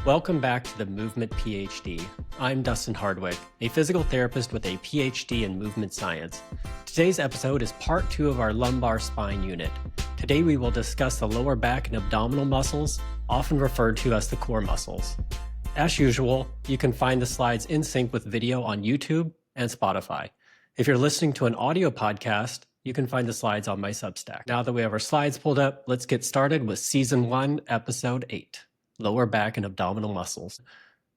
Welcome back to the Movement PhD. I'm Dustin Hardwick, a physical therapist with a PhD in movement science. Today's episode is part 2 of our lumbar spine unit. Today we will discuss the lower back and abdominal muscles, often referred to as the core muscles. As usual, you can find the slides in sync with video on YouTube and Spotify. If you're listening to an audio podcast, you can find the slides on my Substack. Now that we have our slides pulled up, let's get started with Season 1, Episode 8. Lower back and abdominal muscles.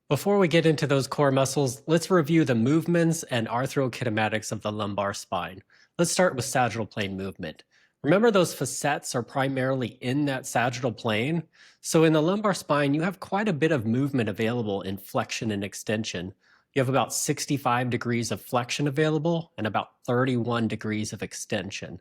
Before we get into those core muscles, let's review the movements and arthrokinematics of the lumbar spine. Let's start with sagittal plane movement. Remember, those facets are primarily in that sagittal plane. So in the lumbar spine, you have quite a bit of movement available in flexion and extension. You have about 65 degrees of flexion available and about 31 degrees of extension.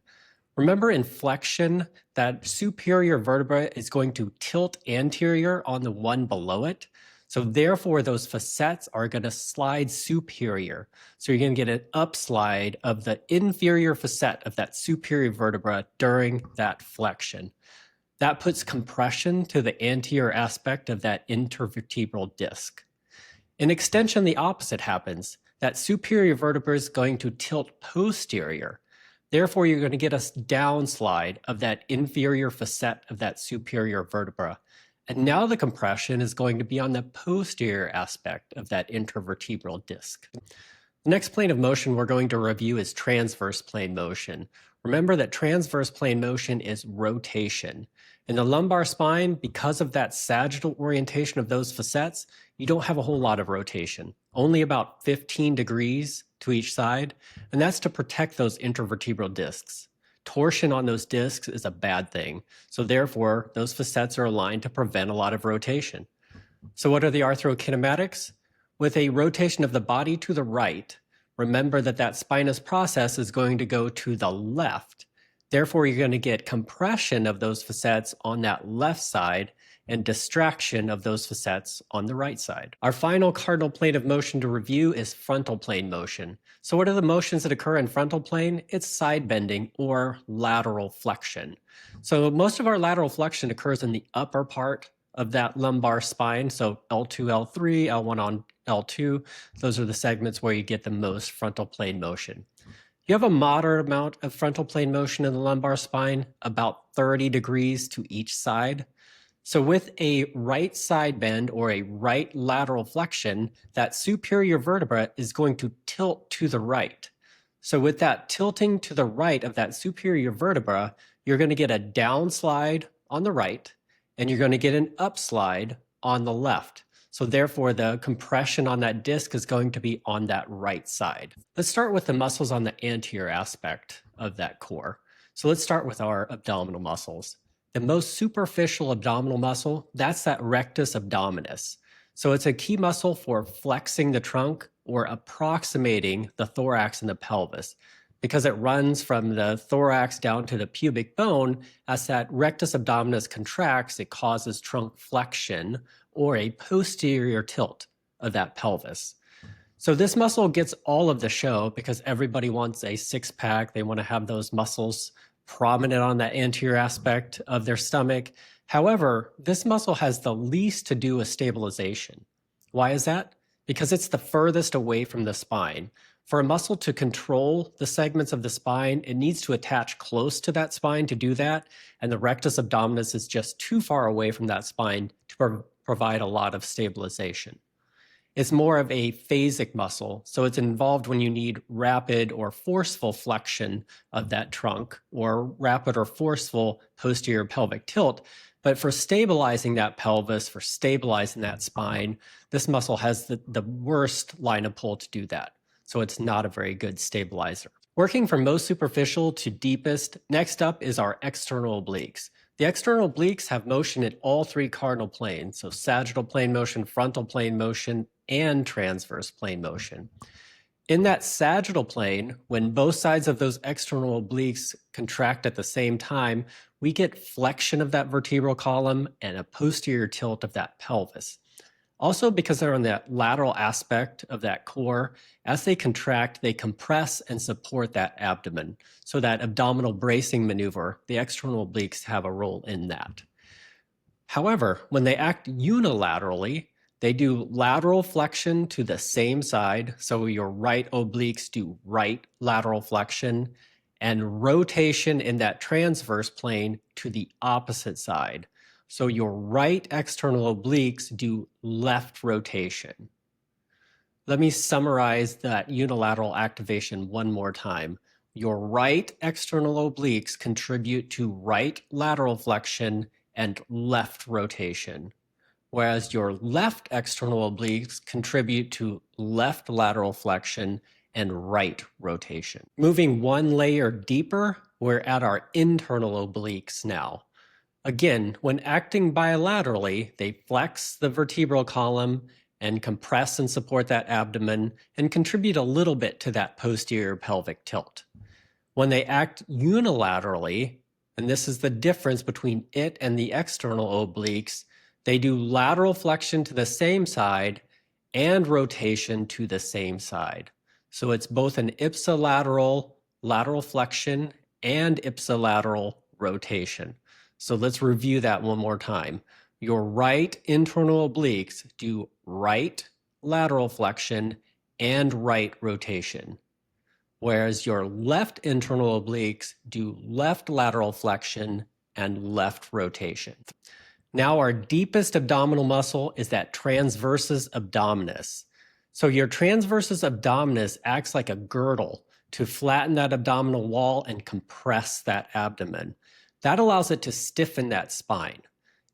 Remember, in flexion, that superior vertebra is going to tilt anterior on the one below it. So therefore, those facets are going to slide superior. So you're going to get an upslide of the inferior facet of that superior vertebra during that flexion. That puts compression to the anterior aspect of that intervertebral disc. In extension, the opposite happens. That superior vertebra is going to tilt posterior. Therefore, you're going to get a downslide of that inferior facet of that superior vertebra. And now the compression is going to be on the posterior aspect of that intervertebral disc. The next plane of motion we're going to review is transverse plane motion. Remember that transverse plane motion is rotation. In the lumbar spine, because of that sagittal orientation of those facets, you don't have a whole lot of rotation, only about 15 degrees to each side, and that's to protect those intervertebral discs. Torsion on those discs is a bad thing, so therefore those facets are aligned to prevent a lot of rotation. So what are the arthrokinematics? With a rotation of the body to the right, remember that that spinous process is going to go to the left. Therefore, you're going to get compression of those facets on that left side and distraction of those facets on the right side. Our final cardinal plane of motion to review is frontal plane motion. So what are the motions that occur in frontal plane? It's side bending or lateral flexion. So most of our lateral flexion occurs in the upper part of that lumbar spine. So L2, L3, L1 on L2, those are the segments where you get the most frontal plane motion. You have a moderate amount of frontal plane motion in the lumbar spine, about 30 degrees to each side. So with a right side bend or a right lateral flexion, that superior vertebra is going to tilt to the right. So with that tilting to the right of that superior vertebra, you're going to get a downslide on the right, and you're going to get an upslide on the left. So therefore, the compression on that disc is going to be on that right side. Let's start with the muscles on the anterior aspect of that core. So let's start with our abdominal muscles. The most superficial abdominal muscle, that's that rectus abdominis. So it's a key muscle for flexing the trunk or approximating the thorax and the pelvis. Because it runs from the thorax down to the pubic bone, as that rectus abdominis contracts, it causes trunk flexion or a posterior tilt of that pelvis. So this muscle gets all of the show because everybody wants a six-pack. They want to have those muscles prominent on that anterior aspect of their stomach. However, this muscle has the least to do with stabilization. Why is that? Because it's the furthest away from the spine. For a muscle to control the segments of the spine, it needs to attach close to that spine to do that, and the rectus abdominis is just too far away from that spine to provide a lot of stabilization. It's more of a phasic muscle, so it's involved when you need rapid or forceful flexion of that trunk or rapid or forceful posterior pelvic tilt. But for stabilizing that pelvis, for stabilizing that spine, this muscle has the worst line of pull to do that. So it's not a very good stabilizer. Working from most superficial to deepest, next up is our external obliques. The external obliques have motion in all 3 cardinal planes, so sagittal plane motion, frontal plane motion, and transverse plane motion. In that sagittal plane, when both sides of those external obliques contract at the same time, we get flexion of that vertebral column and a posterior tilt of that pelvis. Also, because they're on that lateral aspect of that core, as they contract, they compress and support that abdomen. So that abdominal bracing maneuver, the external obliques have a role in that. However, when they act unilaterally, They do lateral flexion to the same side. So your right obliques do right lateral flexion, and rotation in that transverse plane to the opposite side. So your right external obliques do left rotation. Let me summarize that unilateral activation one more time. Your right external obliques contribute to right lateral flexion and left rotation, whereas your left external obliques contribute to left lateral flexion and right rotation. Moving one layer deeper, we're at our internal obliques now. Again, when acting bilaterally, they flex the vertebral column and compress and support that abdomen and contribute a little bit to that posterior pelvic tilt. When they act unilaterally, and this is the difference between it and the external obliques, they do lateral flexion to the same side and rotation to the same side. So it's both an ipsilateral lateral flexion and ipsilateral rotation. So let's review that one more time. Your right internal obliques do right lateral flexion and right rotation, whereas your left internal obliques do left lateral flexion and left rotation. Now our deepest abdominal muscle is that transversus abdominis. So your transversus abdominis acts like a girdle to flatten that abdominal wall and compress that abdomen. That allows it to stiffen that spine.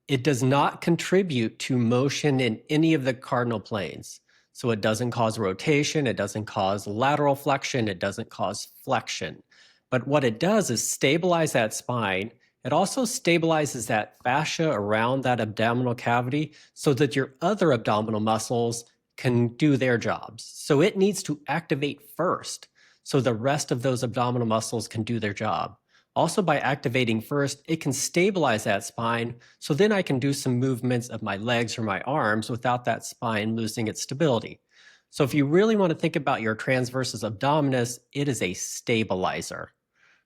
It does not contribute to motion in any of the cardinal planes. So it doesn't cause rotation, it doesn't cause lateral flexion, it doesn't cause flexion. But what it does is stabilize that spine. It also stabilizes that fascia around that abdominal cavity so that your other abdominal muscles can do their jobs. So it needs to activate first so the rest of those abdominal muscles can do their job. Also, by activating first, it can stabilize that spine, so then I can do some movements of my legs or my arms without that spine losing its stability. So if you really want to think about your transversus abdominis, it is a stabilizer.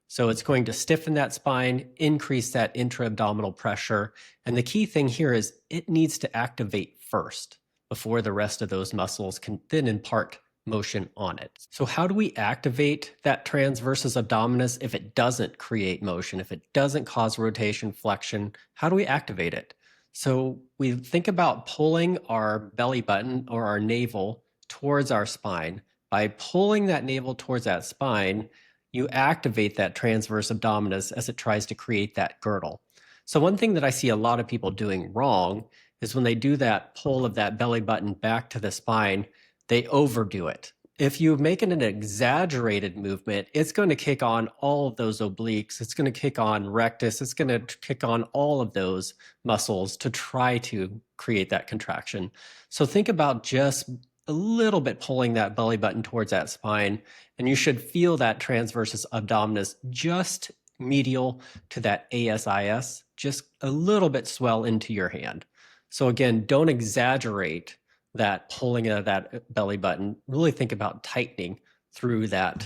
So it's going to stiffen that spine, increase that intra-abdominal pressure, and the key thing here is it needs to activate first before the rest of those muscles can then impart motion on it. So how do we activate that transversus abdominis if it doesn't create motion, if it doesn't cause rotation, flexion? How do we activate it? So we think about pulling our belly button or our navel towards our spine. By pulling that navel towards that spine, you activate that transverse abdominis as it tries to create that girdle. So one thing that I see a lot of people doing wrong is when they do that pull of that belly button back to the spine, they overdo it. If you make it an exaggerated movement, it's going to kick on all of those obliques. It's going to kick on rectus. It's going to kick on all of those muscles to try to create that contraction. So think about just a little bit pulling that belly button towards that spine, and you should feel that transversus abdominis just medial to that ASIS, just a little bit swell into your hand. So again, don't exaggerate that pulling of that belly button. Really think about tightening through that,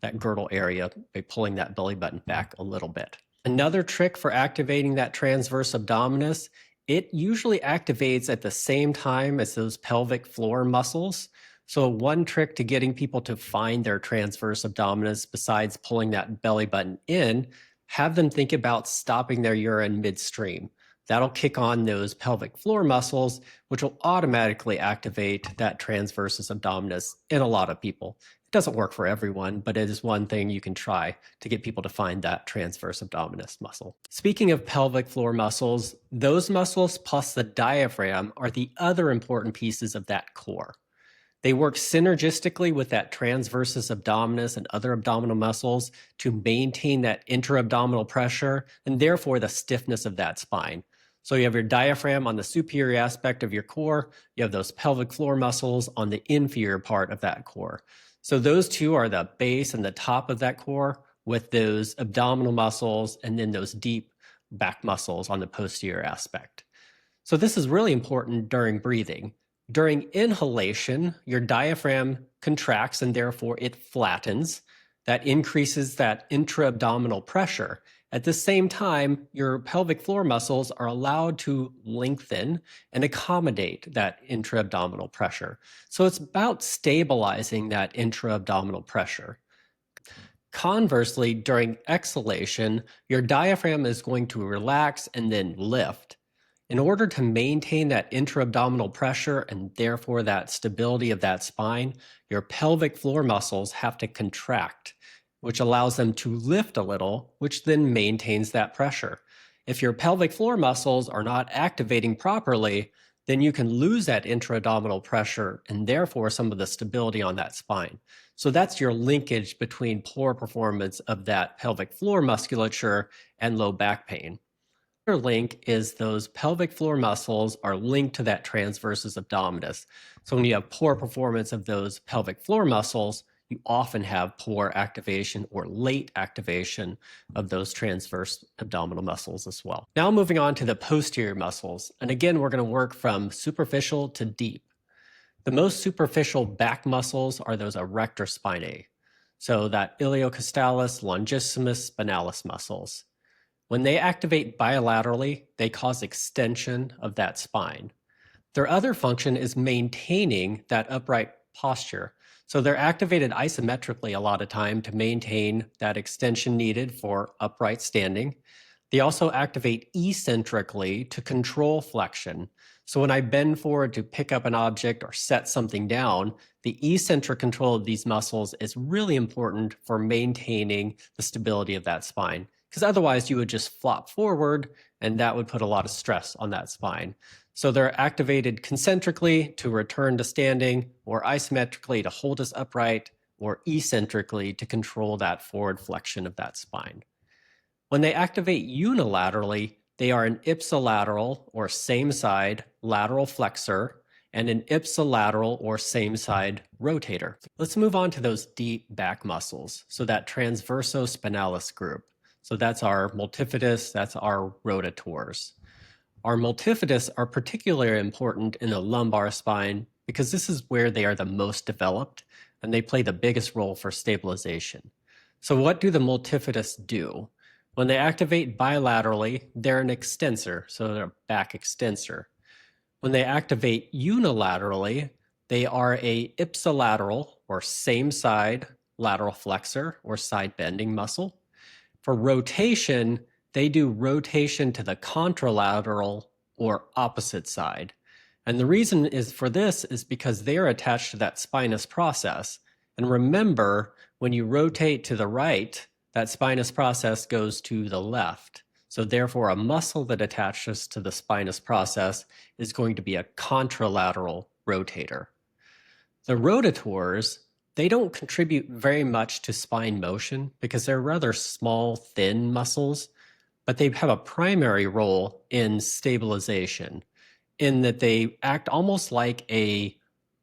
that girdle area by pulling that belly button back a little bit. Another trick for activating that transverse abdominis, it usually activates at the same time as those pelvic floor muscles. So one trick to getting people to find their transverse abdominis, besides pulling that belly button in, have them think about stopping their urine midstream. That'll kick on those pelvic floor muscles, which will automatically activate that transversus abdominis in a lot of people. It doesn't work for everyone, but it is one thing you can try to get people to find that transverse abdominis muscle. Speaking of pelvic floor muscles, those muscles plus the diaphragm are the other important pieces of that core. They work synergistically with that transversus abdominis and other abdominal muscles to maintain that intra-abdominal pressure and therefore the stiffness of that spine. So you have your diaphragm on the superior aspect of your core, you have those pelvic floor muscles on the inferior part of that core. So those two are the base and the top of that core, with those abdominal muscles and then those deep back muscles on the posterior aspect. So this is really important during breathing. During inhalation, your diaphragm contracts and therefore it flattens. That increases that intra-abdominal pressure. At the same time, your pelvic floor muscles are allowed to lengthen and accommodate that intra-abdominal pressure. So it's about stabilizing that intra-abdominal pressure. Conversely, during exhalation, your diaphragm is going to relax and then lift. In order to maintain that intra-abdominal pressure and therefore that stability of that spine, your pelvic floor muscles have to contract, which allows them to lift a little, which then maintains that pressure. If your pelvic floor muscles are not activating properly, then you can lose that intra-abdominal pressure and therefore some of the stability on that spine. So that's your linkage between poor performance of that pelvic floor musculature and low back pain. Other link is those pelvic floor muscles are linked to that transversus abdominis. So when you have poor performance of those pelvic floor muscles, you often have poor activation or late activation of those transverse abdominal muscles as well. Now moving on to the posterior muscles. And again, we're going to work from superficial to deep. The most superficial back muscles are those erector spinae. So that iliocostalis, longissimus, spinalis muscles. When they activate bilaterally, they cause extension of that spine. Their other function is maintaining that upright posture. So they're activated isometrically a lot of time to maintain that extension needed for upright standing. They also activate eccentrically to control flexion. So when I bend forward to pick up an object or set something down, the eccentric control of these muscles is really important for maintaining the stability of that spine. Because otherwise you would just flop forward and that would put a lot of stress on that spine. So they're activated concentrically to return to standing, or isometrically to hold us upright, or eccentrically to control that forward flexion of that spine. When they activate unilaterally, they are an ipsilateral or same side lateral flexor and an ipsilateral or same side rotator. Let's move on to those deep back muscles. So that transversospinalis group. So that's our multifidus, that's our rotators. Our multifidus are particularly important in the lumbar spine because this is where they are the most developed and they play the biggest role for stabilization. So what do the multifidus do? When they activate bilaterally, they're an extensor, so they're a back extensor. When they activate unilaterally, they are a ipsilateral or same side lateral flexor or side bending muscle. For rotation, they do rotation to the contralateral or opposite side. And the reason for this is because they're attached to that spinous process. And remember, when you rotate to the right, that spinous process goes to the left. So therefore, a muscle that attaches to the spinous process is going to be a contralateral rotator. The rotators, they don't contribute very much to spine motion because they're rather small, thin muscles, but they have a primary role in stabilization in that they act almost like a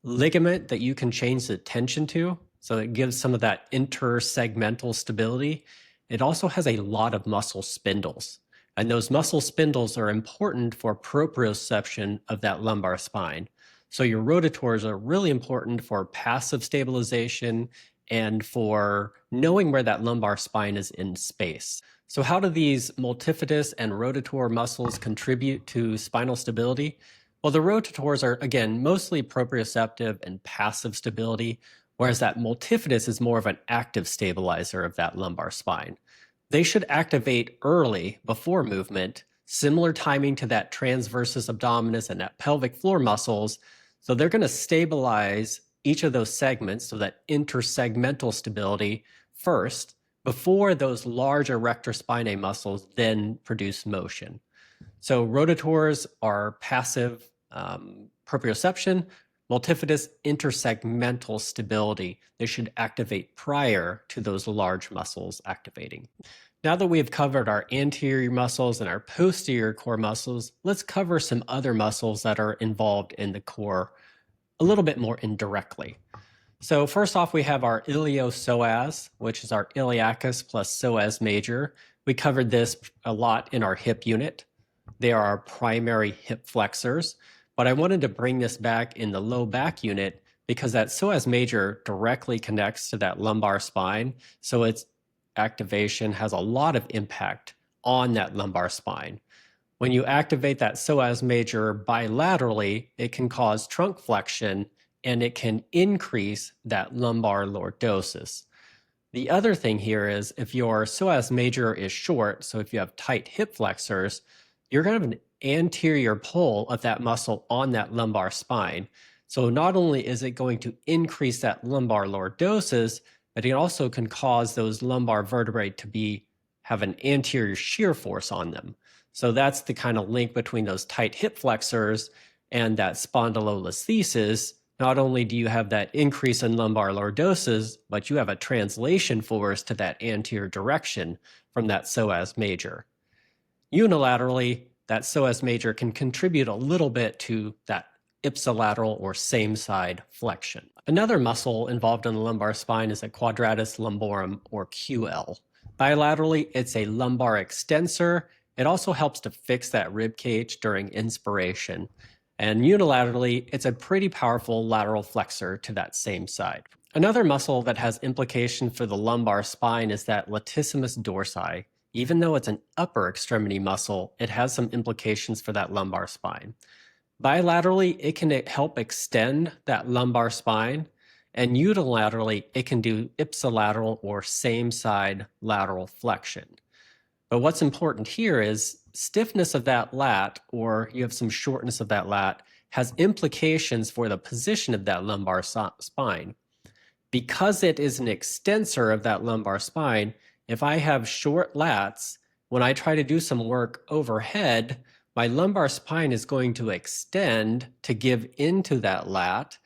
ligament that you can change the tension to. So it gives some of that intersegmental stability. It also has a lot of muscle spindles. And those muscle spindles are important for proprioception of that lumbar spine. So your rotators are really important for passive stabilization and for knowing where that lumbar spine is in space. So how do these multifidus and rotator muscles contribute to spinal stability? Well, the rotators are, again, mostly proprioceptive and passive stability, whereas that multifidus is more of an active stabilizer of that lumbar spine. They should activate early before movement, similar timing to that transversus abdominis and that pelvic floor muscles. So they're going to stabilize each of those segments, so that intersegmental stability first, before those large erector spinae muscles then produce motion. So rotators are passive proprioception, multifidus intersegmental stability. They should activate prior to those large muscles activating. Now that we've covered our anterior muscles and our posterior core muscles, let's cover some other muscles that are involved in the core a little bit more indirectly. So first off, we have our iliopsoas, which is our iliacus plus psoas major. We covered this a lot in our hip unit. They are our primary hip flexors, but I wanted to bring this back in the low back unit because that psoas major directly connects to that lumbar spine. So its activation has a lot of impact on that lumbar spine. When you activate that psoas major bilaterally, it can cause trunk flexion and it can increase that lumbar lordosis. The other thing here is if your psoas major is short, so if you have tight hip flexors, you're going to have an anterior pull of that muscle on that lumbar spine. So not only is it going to increase that lumbar lordosis, but it also can cause those lumbar vertebrae to have an anterior shear force on them. So that's the kind of link between those tight hip flexors and that spondylolisthesis. Not only do you have that increase in lumbar lordosis, but you have a translation force to that anterior direction from that psoas major. Unilaterally, that psoas major can contribute a little bit to that ipsilateral or same side flexion. Another muscle involved in the lumbar spine is a quadratus lumborum or QL. Bilaterally, it's a lumbar extensor. It also helps to fix that rib cage during inspiration. And unilaterally, it's a pretty powerful lateral flexor to that same side. Another muscle that has implication for the lumbar spine is that latissimus dorsi. Even though it's an upper extremity muscle, it has some implications for that lumbar spine. Bilaterally, it can help extend that lumbar spine, and unilaterally, it can do ipsilateral or same side lateral flexion. But what's important here is stiffness of that lat, or you have some shortness of that lat, has implications for the position of that lumbar spine. Because it is an extensor of that lumbar spine, if I have short lats, when I try to do some work overhead, my lumbar spine is going to extend to give into that lat.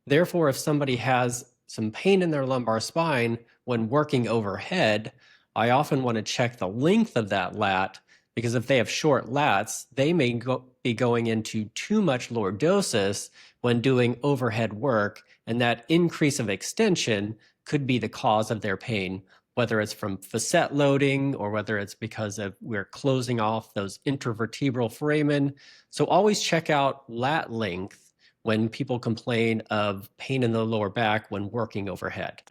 Therefore, if somebody has some pain in their lumbar spine when working overhead, I often want to check the length of that lat, because if they have short lats, they may be going into too much lordosis when doing overhead work, and that increase of extension could be the cause of their pain, whether it's from facet loading or whether it's because we're closing off those intervertebral foramen. So always check out lat length when people complain of pain in the lower back when working overhead.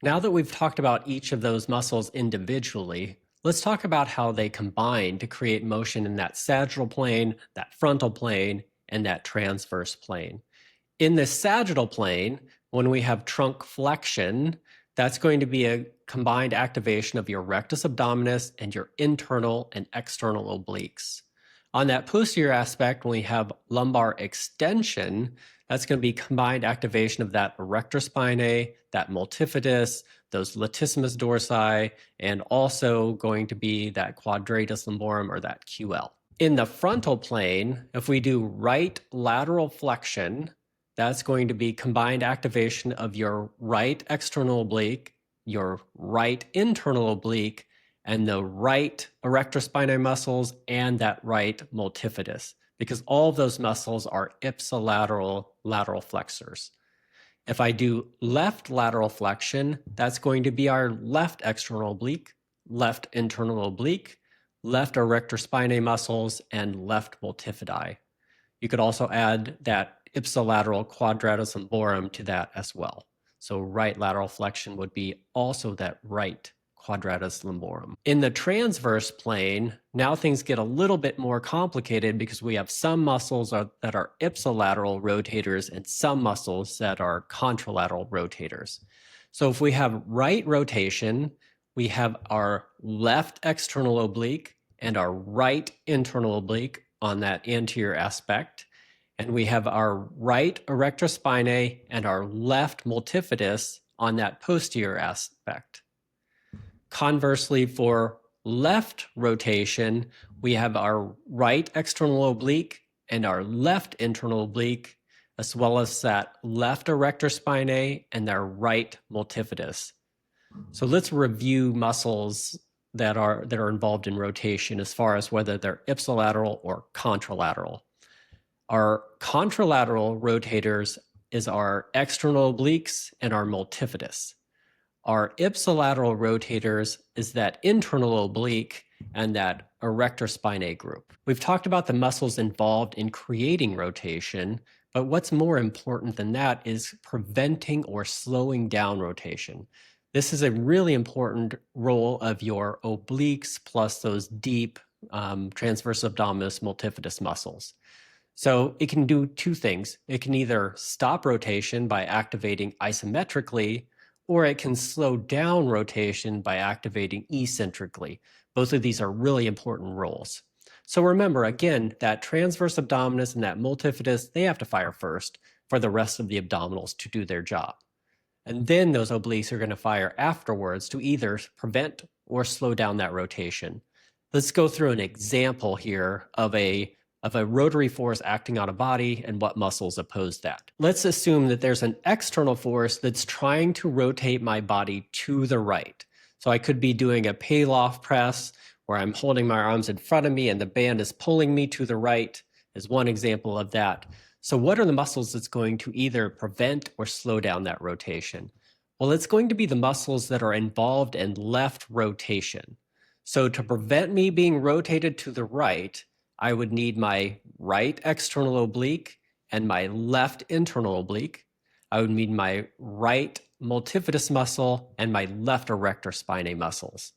Now that we've talked about each of those muscles individually, let's talk about how they combine to create motion in that sagittal plane, that frontal plane, and that transverse plane. In the sagittal plane, when we have trunk flexion, that's going to be a combined activation of your rectus abdominis and your internal and external obliques. On that posterior aspect, when we have lumbar extension, that's going to be combined activation of that erector spinae, that multifidus, those latissimus dorsi, and also going to be that quadratus lumborum or that QL. In the frontal plane, if we do right lateral flexion, that's going to be combined activation of your right external oblique, your right internal oblique, and the right erector spinae muscles and that right multifidus, because all of those muscles are ipsilateral lateral flexors. If I do left lateral flexion, that's going to be our left external oblique, left internal oblique, left erector spinae muscles, and left multifidi. You could also add that ipsilateral quadratus lumborum to that as well. So right lateral flexion would be also that right quadratus lumborum. In the transverse plane, now things get a little bit more complicated because we have some muscles that are ipsilateral rotators and some muscles that are contralateral rotators. So if we have right rotation, we have our left external oblique and our right internal oblique on that anterior aspect. And we have our right erector spinae and our left multifidus on that posterior aspect. Conversely, for left rotation, we have our right external oblique and our left internal oblique, as well as that left erector spinae and our right multifidus. So let's review muscles that are involved in rotation as far as whether they're ipsilateral or contralateral. Our contralateral rotators is our external obliques and our multifidus. Our ipsilateral rotators is that internal oblique and that erector spinae group. We've talked about the muscles involved in creating rotation, but what's more important than that is preventing or slowing down rotation. This is a really important role of your obliques plus those deep transversus abdominis multifidus muscles. So it can do two things. It can either stop rotation by activating isometrically, or it can slow down rotation by activating eccentrically. Both of these are really important roles. So remember, again, that transversus abdominis and that multifidus, they have to fire first for the rest of the abdominals to do their job. And then those obliques are going to fire afterwards to either prevent or slow down that rotation. Let's go through an example here of a rotary force acting on a body and what muscles oppose that. Let's assume that there's an external force that's trying to rotate my body to the right. So I could be doing a Pallof press where I'm holding my arms in front of me and the band is pulling me to the right, is one example of that. So what are the muscles that's going to either prevent or slow down that rotation? Well, it's going to be the muscles that are involved in left rotation. So to prevent me being rotated to the right, I would need my right external oblique and my left internal oblique. I would need my right multifidus muscle and my left erector spinae muscles.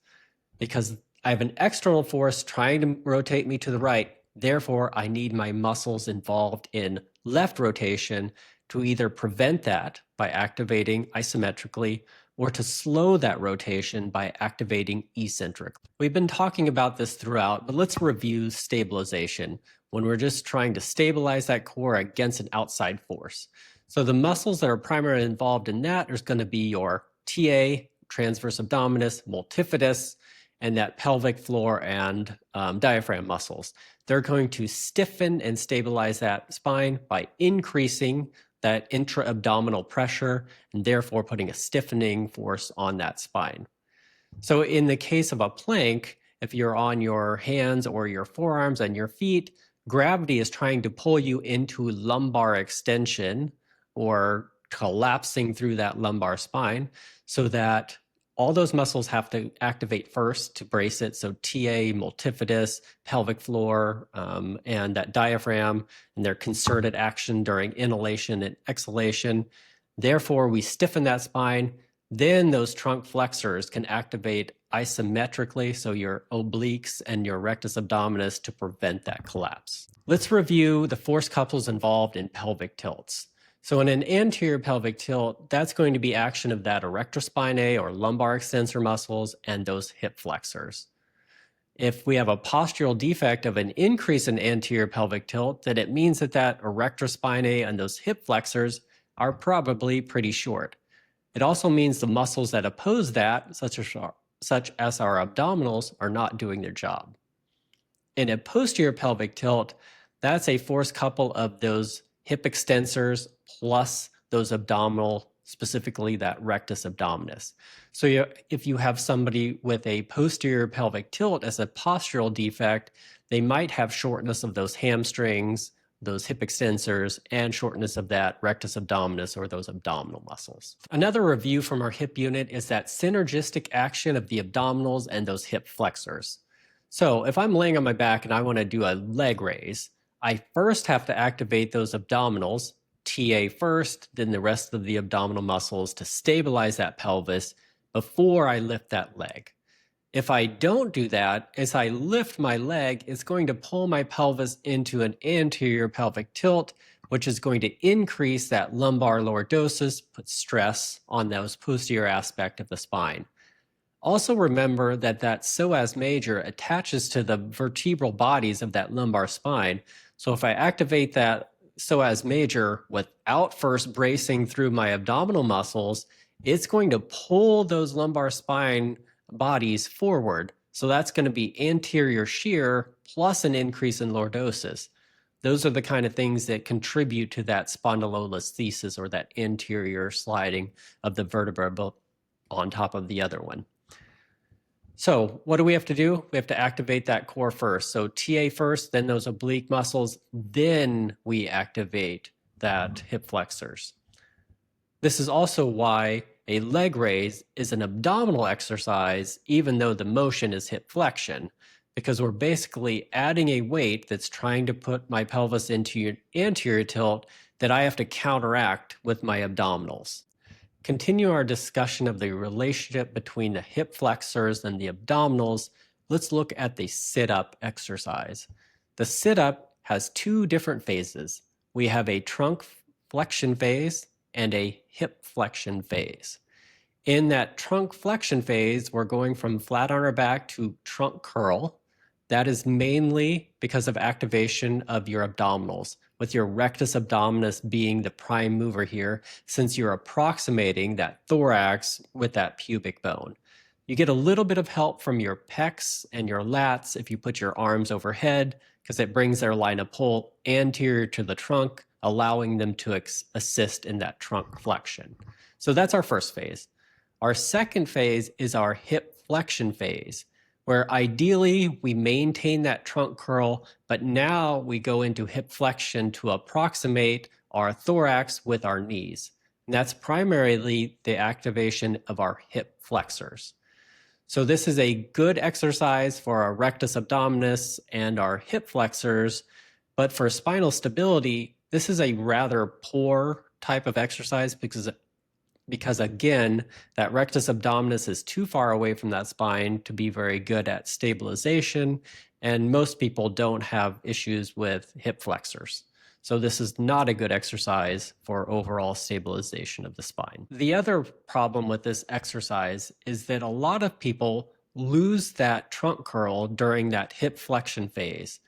Because I have an external force trying to rotate me to the right, therefore I need my muscles involved in left rotation to either prevent that by activating isometrically or to slow that rotation by activating eccentrically. We've been talking about this throughout, but let's review stabilization when we're just trying to stabilize that core against an outside force. So the muscles that are primarily involved in that is going to be your TA, transversus abdominis, multifidus, and that pelvic floor and diaphragm muscles. They're going to stiffen and stabilize that spine by increasing that intra-abdominal pressure and therefore putting a stiffening force on that spine. So in the case of a plank, if you're on your hands or your forearms and your feet, gravity is trying to pull you into lumbar extension or collapsing through that lumbar spine so that all those muscles have to activate first to brace it. So TA, multifidus, pelvic floor, and that diaphragm, and their concerted action during inhalation and exhalation. Therefore, we stiffen that spine. Then those trunk flexors can activate isometrically, so your obliques and your rectus abdominis, to prevent that collapse. Let's review the force couples involved in pelvic tilts. So in an anterior pelvic tilt, that's going to be action of that erector spinae or lumbar extensor muscles and those hip flexors. If we have a postural defect of an increase in anterior pelvic tilt, then it means that that erector spinae and those hip flexors are probably pretty short. It also means the muscles that oppose that, such as our abdominals, are not doing their job. In a posterior pelvic tilt, that's a force couple of those hip extensors plus those abdominal, specifically that rectus abdominis. So if you have somebody with a posterior pelvic tilt as a postural defect, they might have shortness of those hamstrings, those hip extensors, and shortness of that rectus abdominis or those abdominal muscles. Another review from our hip unit is that synergistic action of the abdominals and those hip flexors. So if I'm laying on my back and I want to do a leg raise, I first have to activate those abdominals, TA first, then the rest of the abdominal muscles to stabilize that pelvis before I lift that leg. If I don't do that, as I lift my leg, it's going to pull my pelvis into an anterior pelvic tilt, which is going to increase that lumbar lordosis, put stress on those posterior aspect of the spine. Also remember that that psoas major attaches to the vertebral bodies of that lumbar spine. So if I activate that psoas major without first bracing through my abdominal muscles, it's going to pull those lumbar spine bodies forward. So that's going to be anterior shear plus an increase in lordosis. Those are the kind of things that contribute to that spondylolisthesis or that anterior sliding of the vertebra on top of the other one. So what do we have to do? We have to activate that core first. So TA first, then those oblique muscles, then we activate that hip flexors. This is also why a leg raise is an abdominal exercise, even though the motion is hip flexion, because we're basically adding a weight that's trying to put my pelvis into an anterior tilt that I have to counteract with my abdominals. continue our discussion of the relationship between the hip flexors and the abdominals, let's look at the sit-up exercise. The sit-up has two different phases. We have a trunk flexion phase and a hip flexion phase. In that trunk flexion phase, we're going from flat on our back to trunk curl. That is mainly because of activation of your abdominals, with your rectus abdominis being the prime mover here, since you're approximating that thorax with that pubic bone. You get a little bit of help from your pecs and your lats if you put your arms overhead, because it brings their line of pull anterior to the trunk, allowing them to assist in that trunk flexion. So that's our first phase. Our second phase is our hip flexion phase, where ideally we maintain that trunk curl, but now we go into hip flexion to approximate our thorax with our knees. And that's primarily the activation of our hip flexors. So this is a good exercise for our rectus abdominis and our hip flexors, but for spinal stability, this is a rather poor type of exercise because again, that rectus abdominis is too far away from that spine to be very good at stabilization, and most people don't have issues with hip flexors. So this is not a good exercise for overall stabilization of the spine. The other problem with this exercise is that a lot of people lose that trunk curl during that hip flexion phase.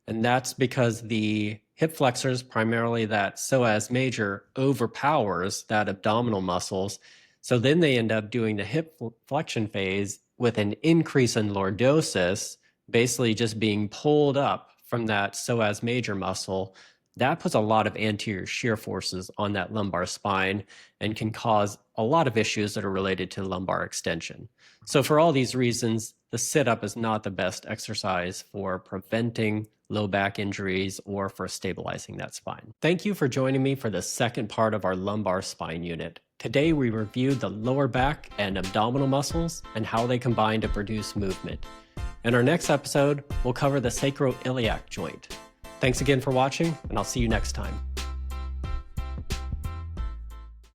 And that's because the hip flexors, primarily that psoas major, overpowers that abdominal muscles. So then they end up doing the hip flexion phase with an increase in lordosis, basically just being pulled up from that psoas major muscle. That puts a lot of anterior shear forces on that lumbar spine and can cause a lot of issues that are related to lumbar extension. So for all these reasons, the sit-up is not the best exercise for preventing low back injuries or for stabilizing that spine. Thank you for joining me for the second part of our lumbar spine unit. Today we reviewed the lower back and abdominal muscles and how they combine to produce movement. In our next episode, we'll cover the sacroiliac joint. Thanks again for watching, and I'll see you next time.